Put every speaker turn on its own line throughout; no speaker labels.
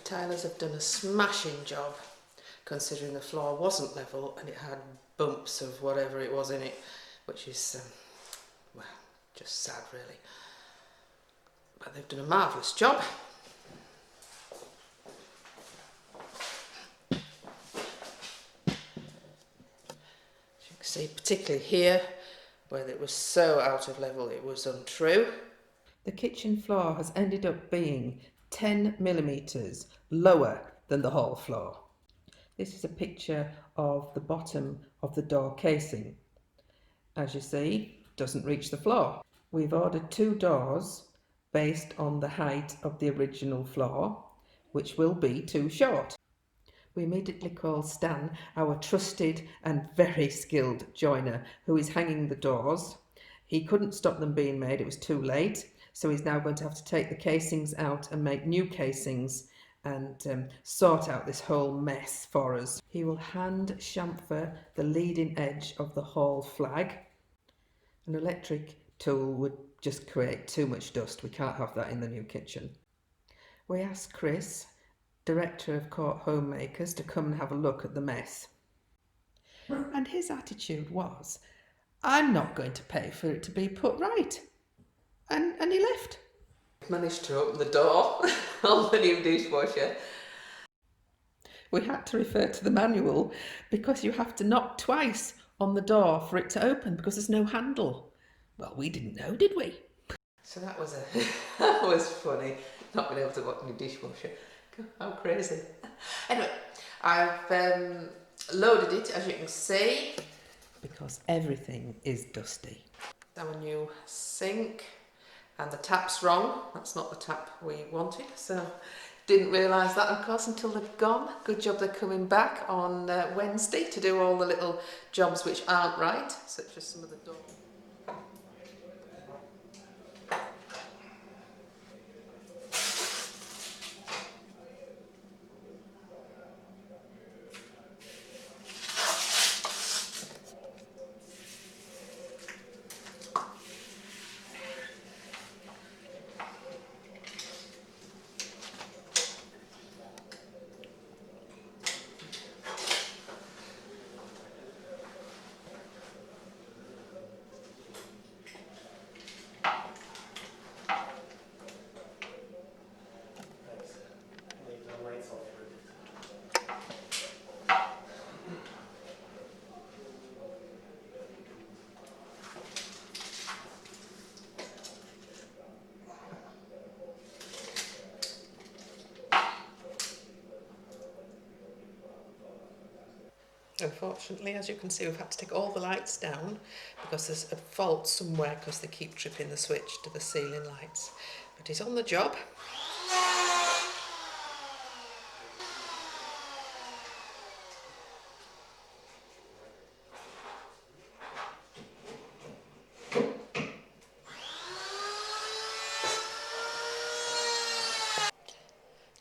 Tilers have done a smashing job, considering the floor wasn't level and it had bumps of whatever it was in it, which is, well, just sad really. But they've done a marvellous job. As you can see, particularly here, where it was so out of level it was untrue. The kitchen floor has ended up being 10 millimetres lower than the hall floor. This is a picture of the bottom of the door casing. As you see, doesn't reach the floor. We've ordered 2 doors based on the height of the original floor, which will be too short. We immediately called Stan, our trusted and very skilled joiner, who is hanging the doors. He couldn't stop them being made, it was too late, so he's now going to have to take the casings out and make new casings and sort out this whole mess for us. He will hand chamfer the leading edge of the hall flag. An electric tool would just create too much dust. We can't have that in the new kitchen. We asked Chris, director of Homemakers, to come and have a look at the mess. And his attitude was, I'm not going to pay for it to be put right. And he left. Managed to open the door on the new dishwasher. We had to refer to the manual because you have to knock twice on the door for it to open because there's no handle. Well, we didn't know, did we? So that was that was funny, not being able to open your dishwasher. How crazy. Anyway, I've loaded it, as you can see, because everything is dusty. Our new sink, and the tap's wrong. That's not the tap we wanted, so didn't realise that, of course, until they're gone. Good job they're coming back on Wednesday to do all the little jobs which aren't right, such as some of the doors. Unfortunately, as you can see, we've had to take all the lights down because there's a fault somewhere because they keep tripping the switch to the ceiling lights. But he's on the job.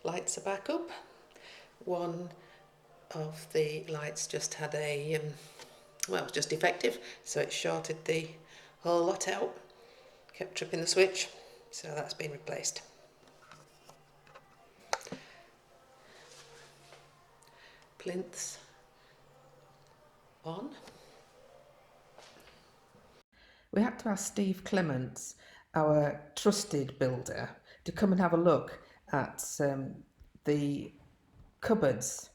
Lights are back up. One of the lights just had a, well, it was just defective, so it shorted the whole lot out, kept tripping the switch, so that's been replaced. Plinths on. We had to ask Steve Clements, our trusted builder, to come and have a look at the cupboards,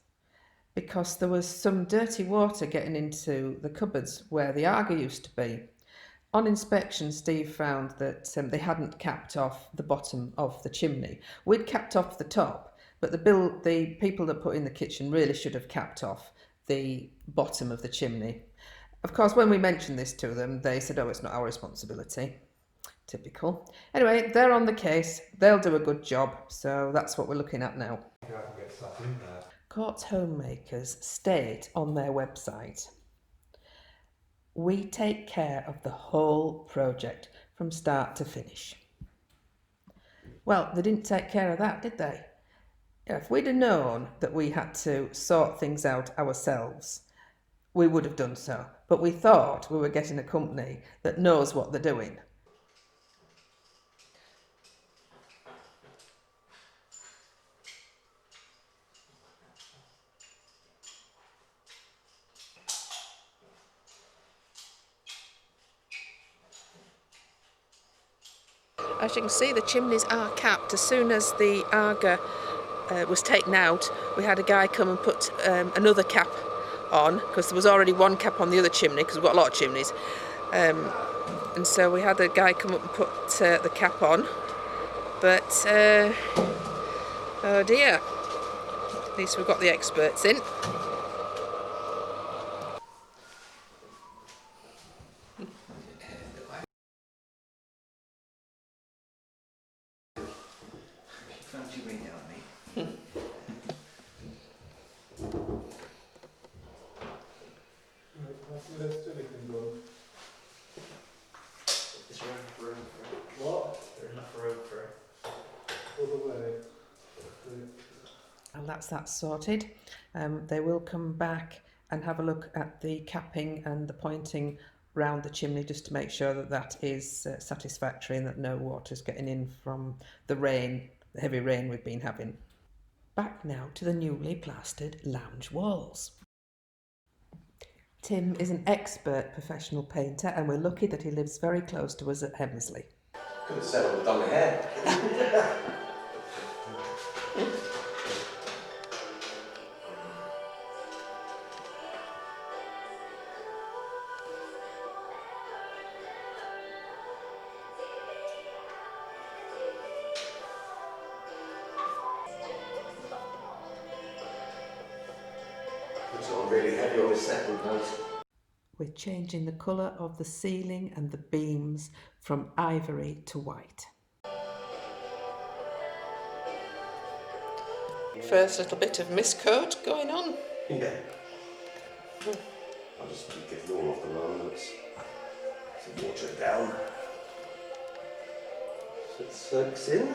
because there was some dirty water getting into the cupboards where the Aga used to be. On inspection, Steve found that they hadn't capped off the bottom of the chimney. We'd capped off the top, but the people that put in the kitchen really should have capped off the bottom of the chimney. Of course, when we mentioned this to them, they said, oh, it's not our responsibility. Typical. Anyway, they're on the case. They'll do a good job, so that's what we're looking at now. Courts Homemakers state on their website, we take care of the whole project from start to finish. Well, they didn't take care of that, did they? If we'd have known that we had to sort things out ourselves, we would have done so. But we thought we were getting a company that knows what they're doing. As you can see, the chimneys are capped. As soon as the Aga was taken out, we had a guy come and put another cap on, because there was already one cap on the other chimney, because we've got a lot of chimneys. And so we had a guy come up and put the cap on. But, oh dear, at least we've got the experts in.
Fancy me down, mate. Is there enough room for it?
What?
Is there enough room for it?
Other way.
And that's that sorted. They will come back and have a look at the capping and the pointing round the chimney, just to make sure that that is satisfactory and that no water's getting in from the rain, the heavy rain we've been having. Back now to the newly plastered lounge walls. Tim is an expert professional painter, and we're lucky that he lives very close to us at Hemsley.
Could have settled on my head. It's all really heavy on the settled note.
We're changing the colour of the ceiling and the beams from ivory to white. First little bit of mist coat going on.
Yeah. I'll just keep it all off the moments. So water it down. So it soaks in.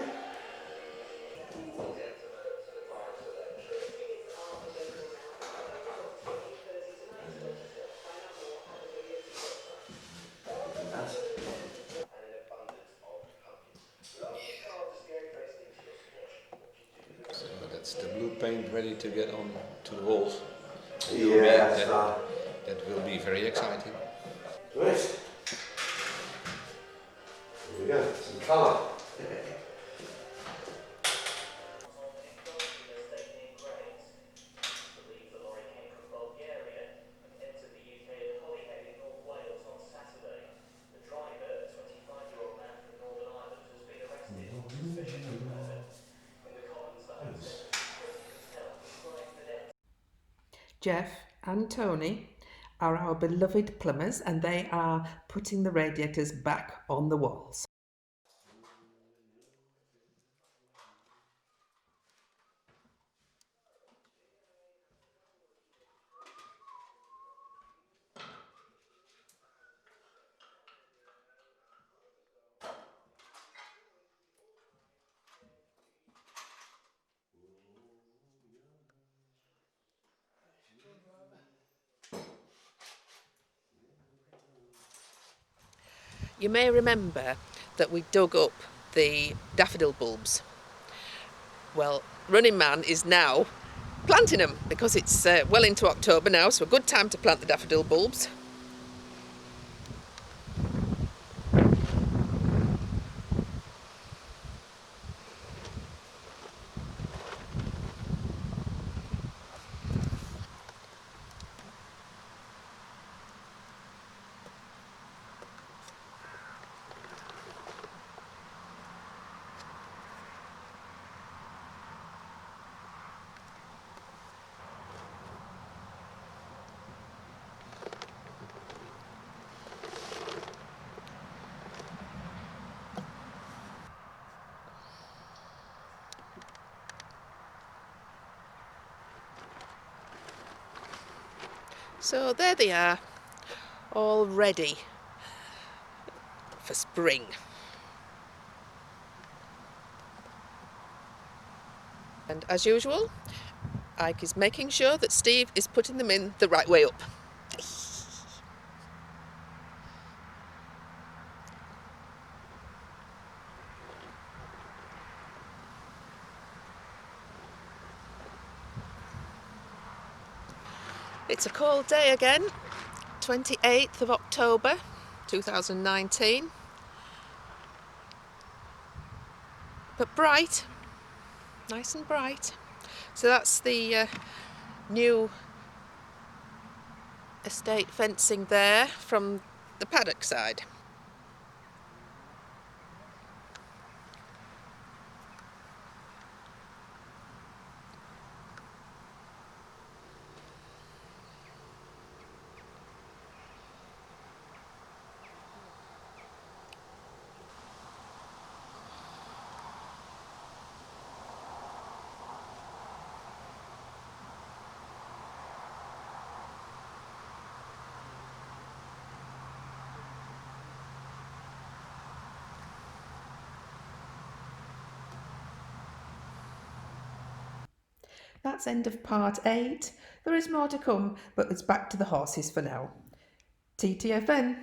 So that's the blue paint ready to get on to the walls.
Yeah,
That will be very exciting.
Right. Here we go, some colour.
Jeff and Tony are our beloved plumbers, and they are putting the radiators back on the walls. You may remember that we dug up the daffodil bulbs. Well, Running Man is now planting them, because it's well into October now, so a good time to plant the daffodil bulbs. So there they are, all ready for spring. And as usual, Ike is making sure that Steve is putting them in the right way up. It's a cold day again, 28th of October 2019. but bright, nice and bright. So that's the new estate fencing there from the paddock side. That's end of part 8. There is more to come, but it's back to the horses for now. TTFN.